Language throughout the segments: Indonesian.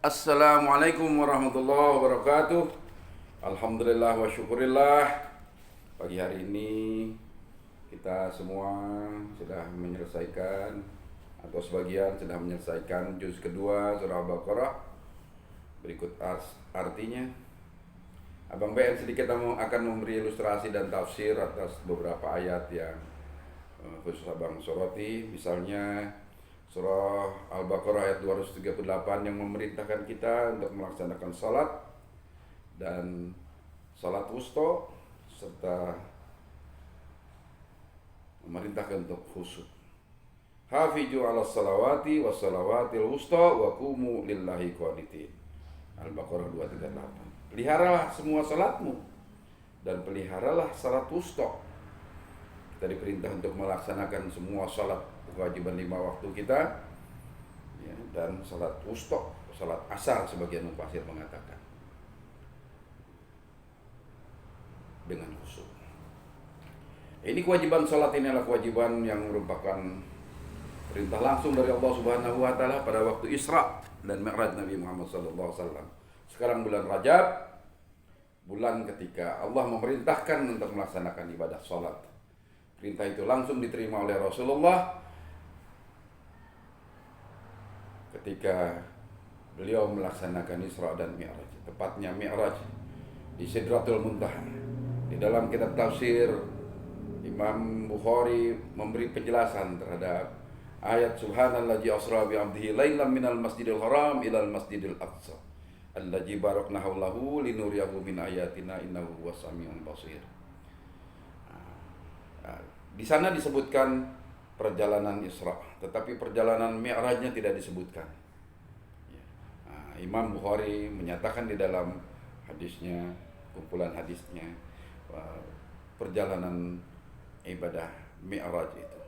Assalamualaikum warahmatullahi wabarakatuh. Alhamdulillah wa syukurillah. Pagi hari ini kita semua sudah menyelesaikan atau sebagian sudah menyelesaikan juz kedua surah Al-Baqarah. Berikut artinya. Abang BN sedikit akan memberi ilustrasi dan tafsir atas beberapa ayat yang khusus abang soroti. Misalnya surah Al-Baqarah ayat 238 yang memerintahkan kita untuk melaksanakan salat dan salat wusta, serta memerintahkan untuk khusyuk. Hafizu 'alas salawati was salawatil wusta wa qumu lillahi qanitin. Al-Baqarah 238. Peliharalah semua salatmu dan peliharalah salat wusta. Kita diperintah untuk melaksanakan semua salat kewajiban 5 waktu kita, ya, dan salat wusta, salat asar sebagian mufasir mengatakan, dengan khusyuk. Ini kewajiban salat ini adalah kewajiban yang merupakan perintah langsung dari Allah Subhanahu wa taala pada waktu Isra dan Mi'raj Nabi Muhammad sallallahu alaihi wasallam. Sekarang bulan Rajab, bulan ketika Allah memerintahkan untuk melaksanakan ibadah salat. Perintah itu langsung diterima oleh Rasulullah ketika beliau melaksanakan Isra dan Mi'raj, tepatnya Mi'raj di Sidratul Muntaha. Di dalam kitab tafsir, Imam Bukhari memberi penjelasan terhadap ayat Subhanalladzi asra bi 'abdihi lailan minal masjidil haram ilal masjidil aqsa allazi barakna haulahu linuriyahu min ayatina innahu huwas samiul basir. Di sana disebutkan perjalanan Isra, tetapi perjalanan Mi'rajnya tidak disebutkan. Imam Bukhari menyatakan di dalam hadisnya, kumpulan hadisnya, perjalanan ibadah Mi'raj itu,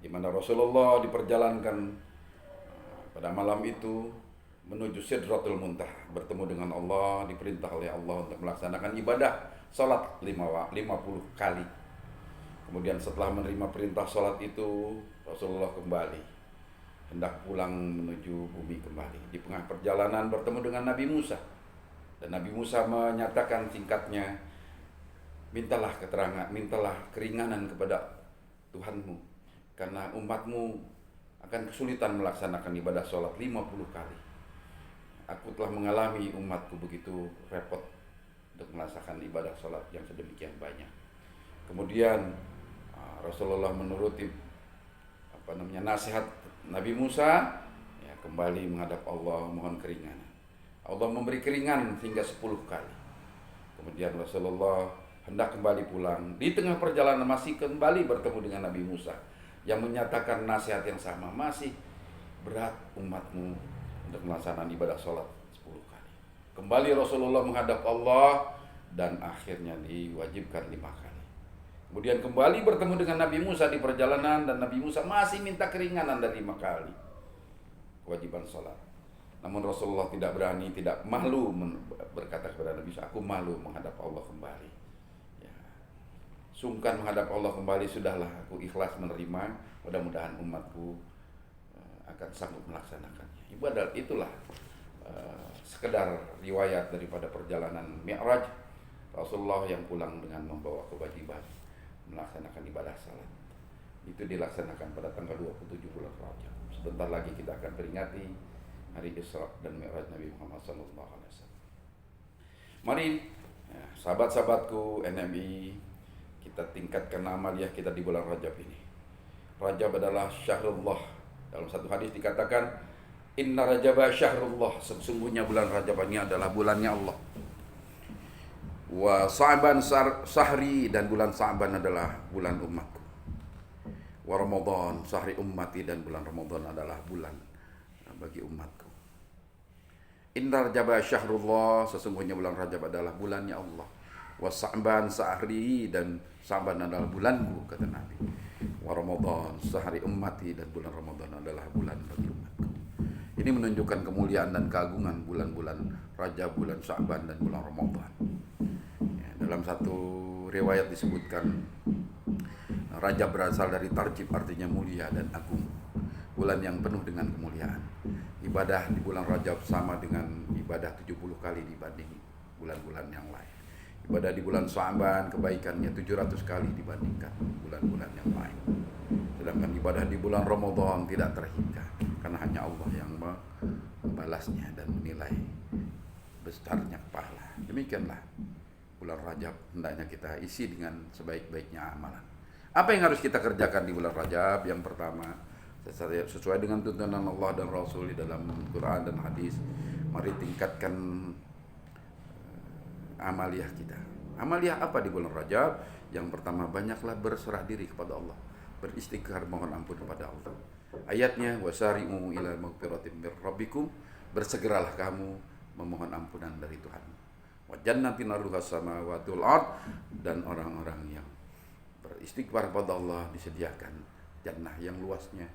di mana Rasulullah diperjalankan pada malam itu menuju Sidratul Muntaha, bertemu dengan Allah, diperintah oleh Allah untuk melaksanakan ibadah salat 50 kali. Kemudian setelah menerima perintah salat itu, Rasulullah kembali, hendak pulang menuju bumi kembali. Di tengah perjalanan bertemu dengan Nabi Musa. Dan Nabi Musa menyatakan singkatnya, mintalah keterangan, mintalah keringanan kepada Tuhanmu, karena umatmu akan kesulitan melaksanakan ibadah salat 50 kali. Aku telah mengalami umatku begitu repot untuk melaksanakan ibadah salat yang sedemikian banyak. Kemudian Rasulullah menuruti nasihat Nabi Musa, ya, kembali menghadap Allah mohon keringanan. Allah memberi keringanan hingga 10 kali. Kemudian Rasulullah hendak kembali pulang. Di tengah perjalanan masih kembali bertemu dengan Nabi Musa yang menyatakan nasihat yang sama, masih berat umatmu untuk melaksanakan ibadah sholat 10 kali. Kembali Rasulullah menghadap Allah dan akhirnya diwajibkan 5 kali. Kemudian kembali bertemu dengan Nabi Musa di perjalanan dan Nabi Musa masih minta keringanan dari 5 kali kewajiban sholat. Namun Rasulullah tidak berani, tidak malu berkata kepada Nabi Musa, aku malu menghadap Allah kembali. Ya, sungkan menghadap Allah kembali, sudahlah aku ikhlas menerima, mudah-mudahan umatku akan sanggup melaksanakannya. Ibadah itulah sekedar riwayat daripada perjalanan Mi'raj Rasulullah yang pulang dengan membawa kewajiban melaksanakan ibadah salat. Itu dilaksanakan pada tanggal 27 bulan Rajab. Sebentar lagi kita akan peringati hari Isra dan Mi'raj Nabi Muhammad SAW. Mari, ya, sahabat-sahabatku NMI, kita tingkatkan amaliyah kita di bulan Rajab ini. Rajab adalah syahrullah. Dalam satu hadis dikatakan, Inna Rajaba syahrullah, sesungguhnya bulan Rajab ini adalah bulannya Allah. Wa Sa'ban sahri, dan bulan Sa'ban adalah bulan umatku. Wa Ramadan sahri ummati, dan bulan Ramadan adalah bulan bagi umatku. Inna Rajaba syahrullah, sesungguhnya bulan Rajab adalah bulannya Allah. Wa Sa'ban sahri, dan Sa'ban adalah bulanku, kata Nabi. Wa Ramadan sahri ummati, dan bulan Ramadan adalah bulan bagi umatku. Ini menunjukkan kemuliaan dan keagungan bulan-bulan Rajab, bulan Sa'ban, dan bulan Ramadan. Ya, dalam satu riwayat disebutkan Rajab berasal dari tarjib, artinya mulia dan agung. Bulan yang penuh dengan kemuliaan. ibadah di bulan Rajab sama dengan ibadah 70 kali dibanding bulan-bulan yang lain. Ibadah di bulan Sya'ban kebaikannya 700 kali dibandingkan bulan-bulan yang lain. Sedangkan ibadah di bulan Ramadan tidak terhingga, karena hanya Allah yang membalasnya dan menilai besarnya pahala. Demikianlah bulan Rajab hendaknya kita isi dengan sebaik-baiknya amalan. Apa yang harus kita kerjakan di bulan Rajab? Yang pertama, sesuai dengan tuntunan Allah dan Rasul di dalam Quran dan hadis, mari tingkatkan amaliyah kita. Amaliyah apa di bulan Rajab? Yang pertama, banyaklah berserah diri kepada Allah, beristighfar, mohon ampun kepada Allah. Ayatnya, wasari'u ila maghfiratin mir rabbikum, bersegeralah kamu memohon ampunan dari Tuhan. Wa jannatin arduha samawati wal ard, dan orang-orang yang beristighfar kepada Allah disediakan jannah yang luasnya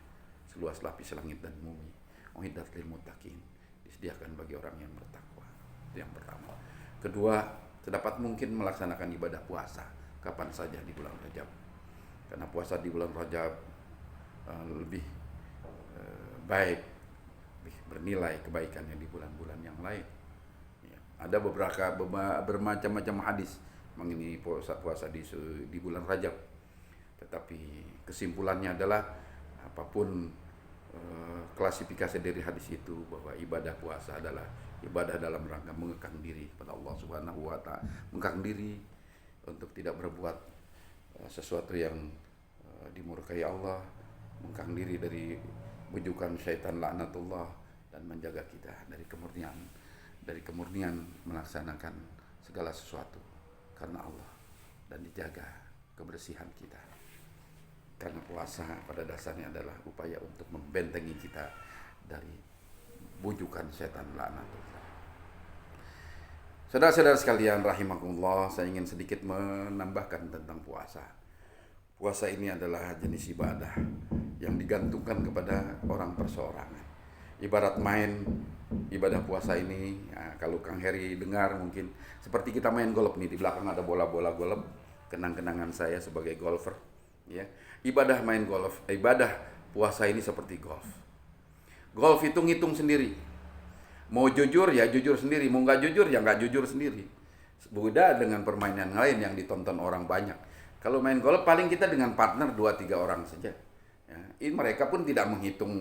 seluas lapis langit dan bumi. Uiddat lil muttaqin, disediakan bagi orang yang bertakwa. Itu yang pertama. Kedua, sedapat mungkin melaksanakan ibadah puasa kapan saja di bulan Rajab. Karena puasa di bulan Rajab lebih baik, lebih bernilai kebaikannya di bulan-bulan yang lain. Ya, ada bermacam-macam hadis mengenai puasa di bulan Rajab. Tetapi kesimpulannya adalah apapun klasifikasi dari hadis itu, bahwa ibadah puasa adalah ibadah dalam rangka mengekang diri pada Allah Subhanahu wa taala, mengekang diri untuk tidak berbuat sesuatu yang dimurkai Allah, mengekang diri dari bujukan syaitan laknatullah, dan menjaga kita dari kemurnian melaksanakan segala sesuatu karena Allah, dan dijaga kebersihan kita. Karena puasa pada dasarnya adalah upaya untuk membentengi kita dari bujukan setan laknatullah. Saudara-saudara sekalian rahimakumullah, saya ingin sedikit menambahkan tentang puasa. Puasa ini adalah jenis ibadah yang digantungkan kepada orang perseorangan. Ibarat main ibadah puasa ini, ya, kalau Kang Heri dengar mungkin seperti kita main golf nih, di belakang ada bola-bola golf, kenang-kenangan saya sebagai golfer. Ya, ibadah puasa ini seperti golf. Golf itu ngitung sendiri. Mau jujur ya jujur sendiri, mau nggak jujur ya nggak jujur sendiri. Beda dengan permainan lain yang ditonton orang banyak. Kalau main golf paling kita dengan partner 2-3 orang saja. Ya, ini mereka pun tidak menghitung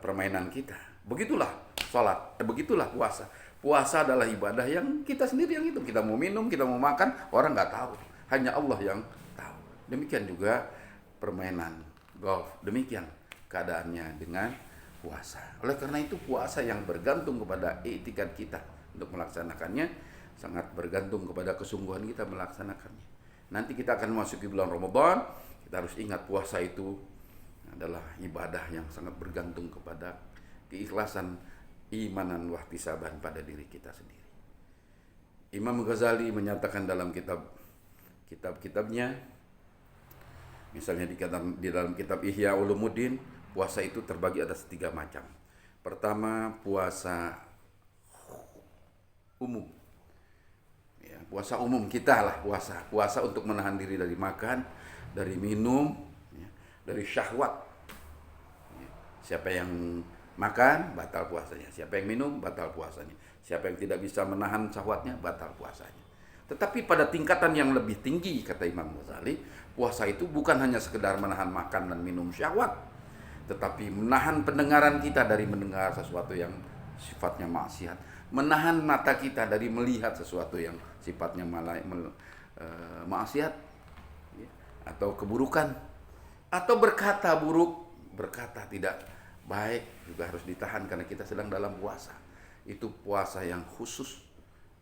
permainan kita. Begitulah sholat, begitulah puasa. Puasa adalah ibadah yang kita sendiri yang hitung. Kita mau minum, kita mau makan, orang nggak tahu. Hanya Allah yang tahu. Demikian juga permainan golf. Demikian keadaannya dengan puasa. Oleh karena itu puasa yang bergantung kepada i'tikad kita untuk melaksanakannya, sangat bergantung kepada kesungguhan kita melaksanakannya. Nanti kita akan memasuki bulan Ramadan, kita harus ingat puasa itu adalah ibadah yang sangat bergantung kepada keikhlasan, imanan, wahtisaban pada diri kita sendiri. Imam Ghazali menyatakan dalam kitab-kitabnya, misalnya di dalam kitab Ihya Ulumuddin, puasa itu terbagi atas 3 macam. Pertama, puasa umum. Ya, puasa umum kita lah puasa untuk menahan diri dari makan, dari minum, ya, dari syahwat. Ya, siapa yang makan batal puasanya, siapa yang minum batal puasanya, siapa yang tidak bisa menahan syahwatnya batal puasanya. Tetapi pada tingkatan yang lebih tinggi, kata Imam Ghazali, puasa itu bukan hanya sekedar menahan makan dan minum syahwat, tetapi menahan pendengaran kita dari mendengar sesuatu yang sifatnya maksiat, menahan mata kita dari melihat sesuatu yang sifatnya maksiat, atau keburukan, atau berkata buruk, berkata tidak baik juga harus ditahan karena kita sedang dalam puasa. Itu puasa yang khusus,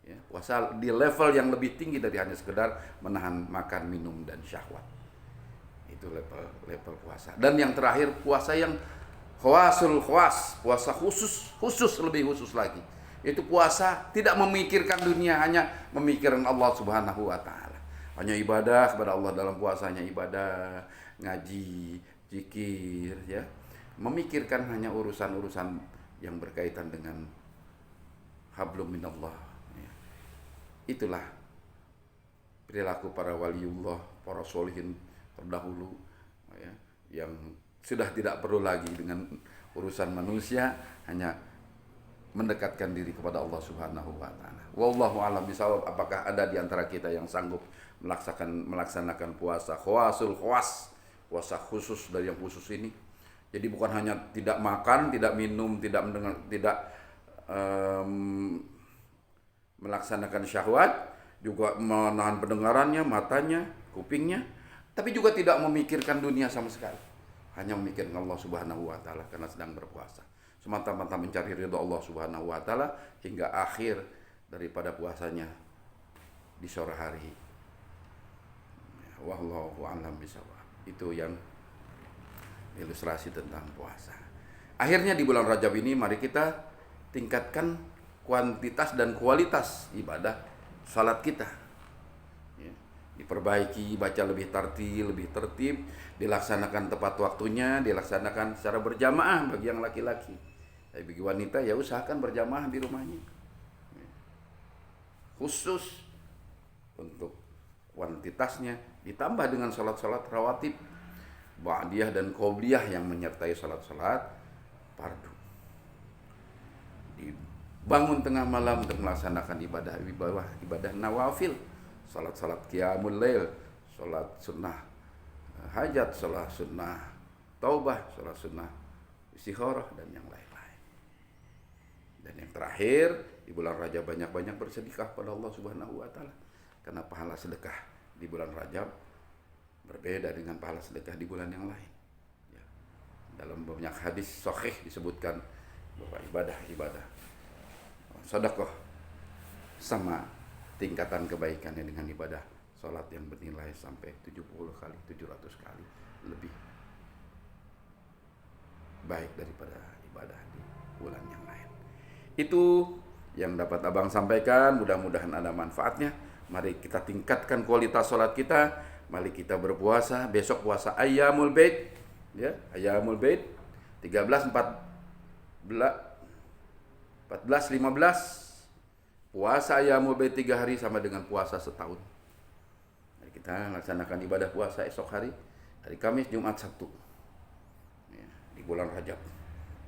ya, puasa di level yang lebih tinggi dari hanya sekedar menahan makan, minum, dan syahwat. Itu level puasa. Dan yang terakhir puasa yang khawasul khawas, puasa khusus lebih khusus lagi. Itu puasa tidak memikirkan dunia, hanya memikirkan Allah Subhanahu wa taala. Hanya ibadah kepada Allah dalam puasanya, ibadah, ngaji, zikir, ya. Memikirkan hanya urusan-urusan yang berkaitan dengan hablum minallah, ya. Itulah perilaku para waliullah, para sholihin terdahulu, ya, yang sudah tidak perlu lagi dengan Urusan manusia hanya mendekatkan diri kepada Allah Subhanahu wa taala. Wallahu a'lam bishawab. Apakah ada di antara kita yang sanggup melaksanakan puasa puasa khusus dari yang khusus ini? Jadi bukan hanya tidak makan, tidak minum, tidak mendengar, tidak melaksanakan syahwat, juga menahan pendengarannya, matanya, kupingnya, tapi juga tidak memikirkan dunia sama sekali. Hanya memikirkan Allah Subhanahu wa taala karena sedang berpuasa. Semata-mata mencari ridha Allah Subhanahu wa taala hingga akhir daripada puasanya di sore hari. Wallahu a'lam bishawab. Itu yang ilustrasi tentang puasa. Akhirnya di bulan Rajab ini mari kita tingkatkan kuantitas dan kualitas ibadah salat kita. Ya, diperbaiki, baca lebih tartil, lebih tertib, dilaksanakan tepat waktunya, dilaksanakan secara berjamaah bagi yang laki-laki. Tapi bagi wanita ya usahakan berjamaah di rumahnya. Ya. Khusus untuk kuantitasnya ditambah dengan salat-salat rawatib, ba'diyah dan qobliyah yang menyertai salat-salat fardu. Dibangun tengah malam untuk melaksanakan ibadah nawafil, salat-salat qiyamul lail, salat sunnah hajat, salat sunnah taubah, salat sunnah istikharah dan yang lain-lain. Dan yang terakhir, di bulan Rajab banyak-banyak bersedekah pada Allah Subhanahu wa taala. Karena pahala sedekah di bulan Rajab berbeda dengan pahala sedekah di bulan yang lain. Ya. Dalam banyak hadis sahih disebutkan bahwa ibadah sedekah sama tingkatan kebaikannya dengan ibadah salat yang bernilai sampai 70 kali, 700 kali lebih baik daripada ibadah di bulan yang lain. Itu yang dapat Abang sampaikan, mudah-mudahan ada manfaatnya. Mari kita tingkatkan kualitas salat kita. Mari kita berpuasa. Besok puasa Ayyamul Bait, ya, Ayyamul Bait 13, 14, 15. Puasa Ayyamul Bait 3 hari sama dengan puasa setahun. Mari kita laksanakan ibadah puasa esok hari Kamis, Jumat, Sabtu. Ya, di bulan Rajab.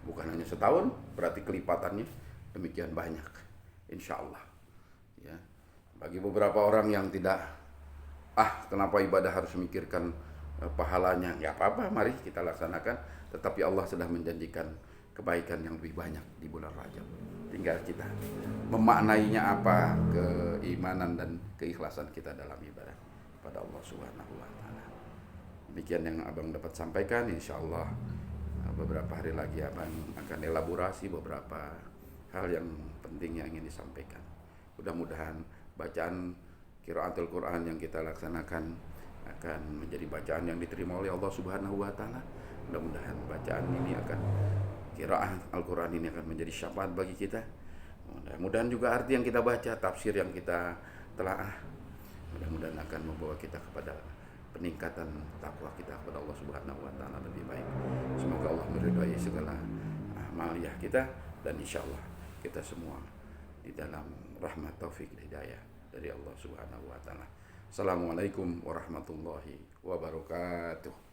Bukan hanya setahun, berarti kelipatannya demikian banyak. Insya Allah. Ya. Bagi beberapa orang yang tidak, kenapa ibadah harus memikirkan pahalanya? Ya apa-apa, mari kita laksanakan. Tetapi Allah sudah menjanjikan kebaikan yang lebih banyak di bulan Rajab. Tinggal kita memaknainya apa keimanan dan keikhlasan kita dalam ibadah pada Allah Subhanahu wa taala. Demikian yang Abang dapat sampaikan. Insya Allah beberapa hari lagi Abang akan elaborasi beberapa hal yang penting yang ingin disampaikan. Mudah-mudahan bacaan qiraatul Quran yang kita laksanakan akan menjadi bacaan yang diterima oleh Allah Subhanahu wa taala. Mudah-mudahan bacaan ini akan qiraah Al-Quran ini akan menjadi syafaat bagi kita. Mudah-mudahan juga arti yang kita baca, tafsir yang kita telaah, mudah-mudahan akan membawa kita kepada peningkatan takwa kita kepada Allah Subhanahu wa taala lebih baik. Semoga Allah meridhai segala amaliyah kita dan insyaallah kita semua di dalam rahmat taufik hidayah dari Allah Subhanahu wa taala. Assalamualaikum warahmatullahi wabarakatuh.